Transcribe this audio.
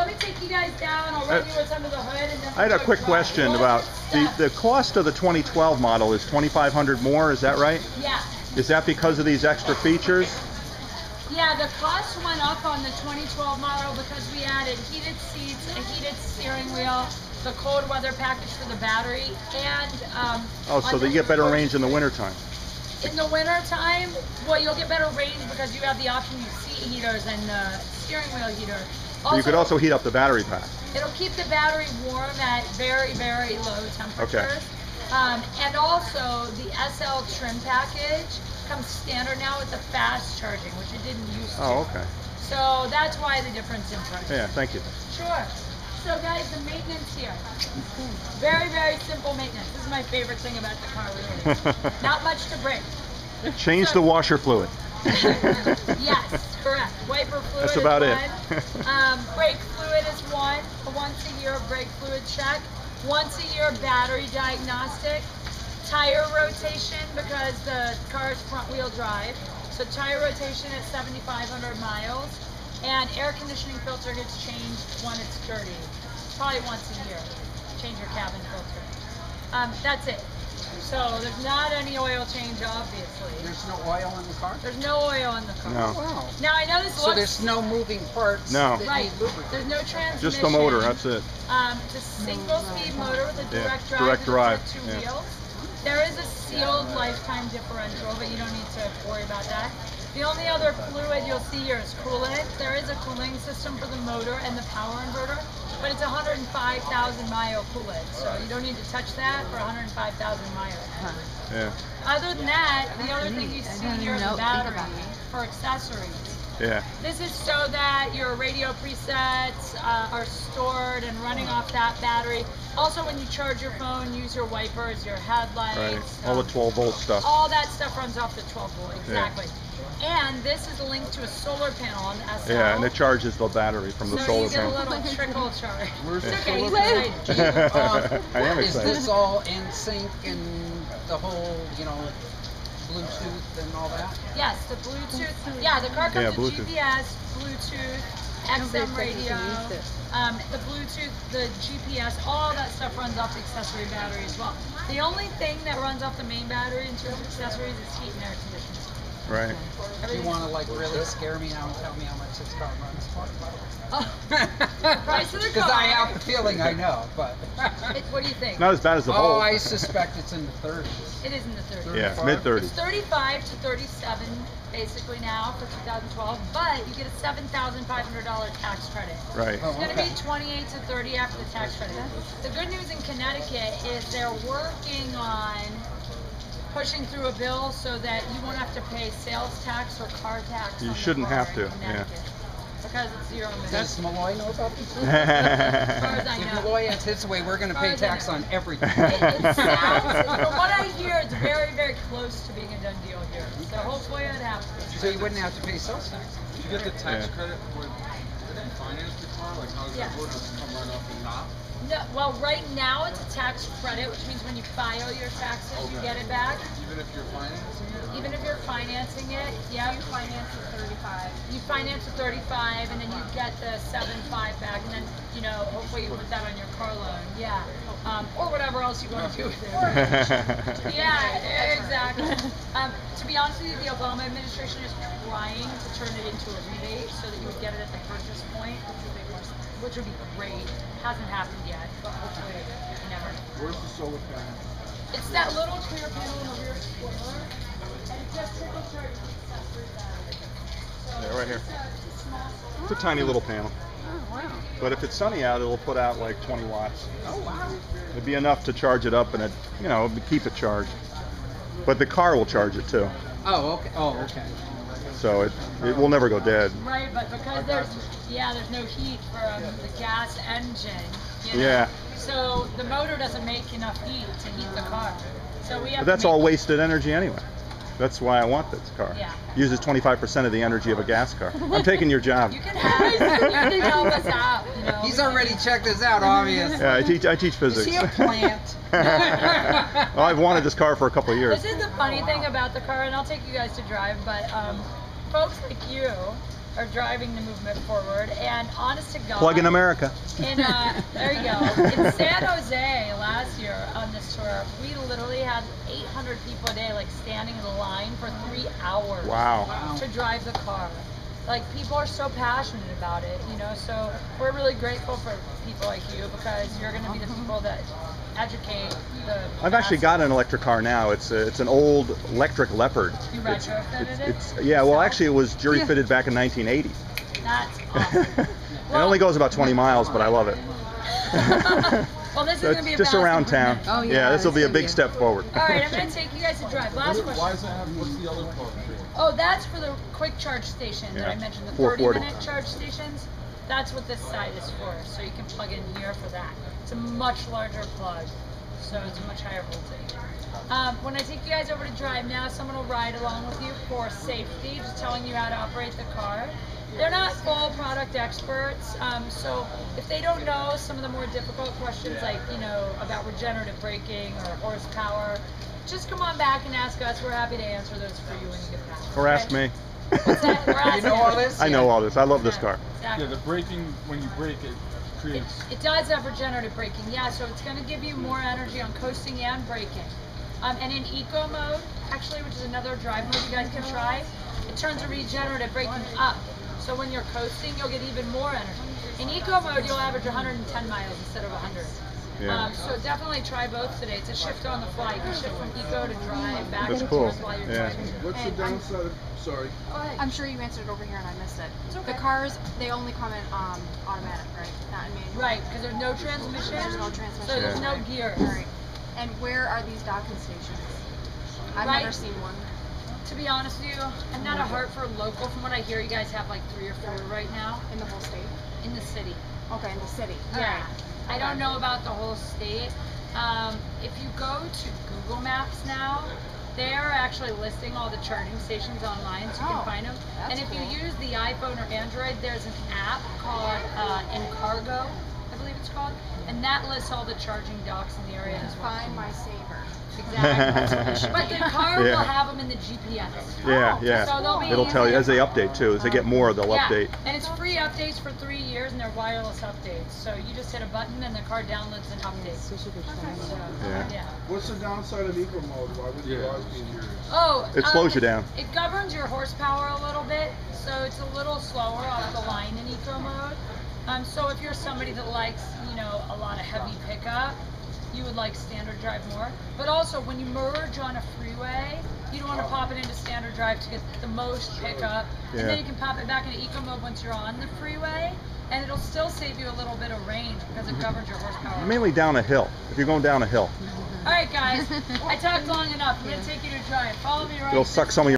let me take you guys down. I'll run you what's under the hood. And then I had a quick question about the cost of the 2012 model is $2,500 more. Is that right? Yeah. Is that because of these extra features? Yeah, the cost went up on the 2012 model because we added heated seats, a heated steering wheel, the cold weather package for the battery, and oh, so they get better range in the wintertime. In the wintertime, well, you'll get better range because you have the option of seat heaters and steering wheel heater. Also, you could also heat up the battery pack. It'll keep the battery warm at very, very low temperatures. Okay. And also, the SL trim package comes standard now with the fast charging, which it didn't used to. Oh, okay. So that's why the difference in price. Yeah, thank you. Sure. So guys, the maintenance here. Very, very simple maintenance. This is my favorite thing about the car, really. Not much to break. Change the washer fluid. Yes, correct. Wiper fluid That's about it. Brake fluid is a once a year brake fluid check. Once a year battery diagnostic. Tire rotation because the car is front wheel drive. So tire rotation at 7,500 miles. And air conditioning filter gets changed when it's dirty. Probably once a year. Change your cabin filter. That's it. So there's not any oil change, obviously. There's no oil in the car? There's no oil in the car. No. Wow. Now I know this looks... So there's no moving parts No. that Right. need lubricant. There's no transmission. Just the motor, that's it. It's a single-speed motor with a direct drive. direct drive. Two Yeah. wheels. There is a sealed lifetime differential, but you don't need to worry about that. The only other fluid you'll see here is coolant. There is a cooling system for the motor and the power inverter, but it's 105,000 mile coolant, so you don't need to touch that for 105,000 miles. Yeah. Other than that, the other thing you see here is the battery for accessories. Yeah. This is so that your radio presets are stored and running off that battery. Also, when you charge your phone, use your wipers, your headlights. Right. All the 12-volt stuff. All that stuff runs off the 12-volt, exactly. Yeah. And this is linked to a solar panel on the SL. Yeah, and it charges the battery from the solar panel. So you get a little trickle charge. Where's It's the okay, solar he's excited. I am Is excited. this all in sync and the whole, you know, Bluetooth and all that? Yes, the Bluetooth. Yeah, the car comes with GPS, Bluetooth, XM radio, the Bluetooth, the GPS, all that stuff runs off the accessory battery as well. The only thing that runs off the main battery in terms of accessories is heat and air conditioning. Right. Do you want to like really scare me now and tell me how much this car runs for? Price of the car. Because I have the feeling I know, but. What do you think? Not as bad as the Volt. Oh, I suspect it's in the 30s. It is in the 30s. Yeah, mid-30s. It's 35 to 37 basically now for 2012, but you get a $7,500 tax credit. Right. It's going to be 28 to 30 after the tax credit. The good news in Connecticut is they're working on pushing through a bill so that you won't have to pay sales tax or car tax. You on shouldn't the car have to, in Connecticut. Because it's zero emissions. Does Malloy know about this? As far as I If know. Malloy has his way, we're going to pay tax on everything. It sounds, from what I hear, it's very, very close to being a done deal here. So hopefully it happens. So you wouldn't have to pay sales tax. Did you get the tax credit when you financed the car? Like how does that work? Does it come right off the top? No, well, right now it's a tax credit, which means when you file your taxes, you get it back. Even if you're financing it? Even if you're financing it, yeah. You finance at 35. You finance at 35, and then you get the 7.5 back, and then, you know, hopefully you put that on your car loan. Yeah. Or whatever else you want to do with it. Yeah, exactly. To be honest with you, the Obama administration is trying to turn it into a rebate so that you would get it at the purchase point, which would be great. Hasn't happened yet, but hopefully you never know. Where's the solar panel? It's that little clear panel in the rear spoiler, and it just trickle charges the accessory battery. So Yeah, right here. It's a small It's a tiny little panel. Oh, wow. But if it's sunny out, it'll put out like 20 watts. Oh, wow. It'd be enough to charge it up and it, you know, keep it charged. But the car will charge it too. Oh, okay. Oh, okay. So it will never go dead. Right, but because there's no heat from the gas engine. You know? Yeah. So the motor doesn't make enough heat to heat the car. So we have. But that's all wasted energy anyway. That's why I want this car. Yeah. Uses 25% of the energy of a gas car. I'm taking your job. You can have you can help us out. You know? He's already checked this out, obviously. Yeah, I teach Is physics. he a plant? Well, I've wanted this car for a couple of years. This is the funny thing about the car, and I'll take you guys to drive, but folks like you are driving the movement forward. And honest to God, Plug in America. in there you go. In San Jose last year on this tour, we literally had 800 people a day, like standing in a line for 3 hours. Wow. To drive the car. Like, people are so passionate about it, you know. So we're really grateful for people like you, because you're going to be the people that educate the. I've actually got an electric car now. It's an old electric Leopard. You retrofitted it? Yeah. Well, actually, it was jury fitted back in 1980. That's awesome. It only goes about 20 miles, but I love it. Well, this is So going to be it's a just vast around town. improvement. Oh, yeah, this will it's be a gonna be big a- step forward. All right, I'm going to take you guys to drive. Last question. Why does it have, what's the other part for? Oh, that's for the quick charge station that I Yeah. mentioned, the 440. 30-minute charge stations. That's what this side is for, so you can plug in here for that. It's a much larger plug, so it's a much higher voltage. When I take you guys over to drive now, someone will ride along with you for safety, just telling you how to operate the car. They're not full product experts, so if they don't know some of the more difficult questions, like, you know, about regenerative braking or horsepower, just come on back and ask us. We're happy to answer those for you when you get back. Or ask me. What's that? We're You asking. know all this? I know all this. I love this Yeah, car. Exactly. Yeah, the braking, when you brake, it creates. It does have regenerative braking, yeah, so it's going to give you more energy on coasting and braking. And in eco mode, actually, which is another drive mode you guys can try, it turns the regenerative braking up. So when you're coasting, you'll get even more energy. In eco mode, you'll average 110 miles instead of 100. Yeah. So definitely try both today. It's a shift on the fly. You can shift from eco to drive, back That's and cool. forth while you're Yeah. driving. What's the downside? Sorry. Go ahead. I'm sure you answered it over here and I missed it. It's okay. The cars, they only come in automatic, right? Not in manual. Right, because there's no transmission. There's no transmission. So there's Yeah. no gears. All right. And where are these docking stations? I've Right. never seen one. To be honest with you, I'm not a Hartford local. From what I hear, you guys have like 3 or 4 right now In the whole state? in the city. Okay, in the city. Yeah, Alright. I don't know about the whole state. If you go to Google Maps now, they are actually listing all the charging stations online, so you Oh, can find them. that's And if cool. you use the iPhone or Android, there's an app called Encargo, I believe it's called, and that lists all the charging docks in the area as well. Find my saver. Exactly. But the car will Yeah. have them in the GPS. Yeah, yeah. So they'll be It'll tell you easier as they to update too. As they get more, they'll Yeah, update. and it's free updates for 3 years, and they're wireless updates. So you just hit a button, and the car downloads an update. So, Yeah. yeah. What's the downside of eco mode? Why would you Yeah. guys be curious? Oh, It slows you down. It governs your horsepower a little bit, so it's a little slower off the line in eco mode. So if you're somebody that likes, you know, a lot of heavy pickup, you would like standard drive more. But also, when you merge on a freeway, you don't want to pop it into standard drive to get the most pickup, and Yeah. then you can pop it back into eco mode once you're on the freeway, and it'll still save you a little bit of range because it governs your horsepower. Mainly down a hill. If you're going down a hill, All right, guys, I talked long enough. I'm going to take you to drive. Follow me right it'll suck some of your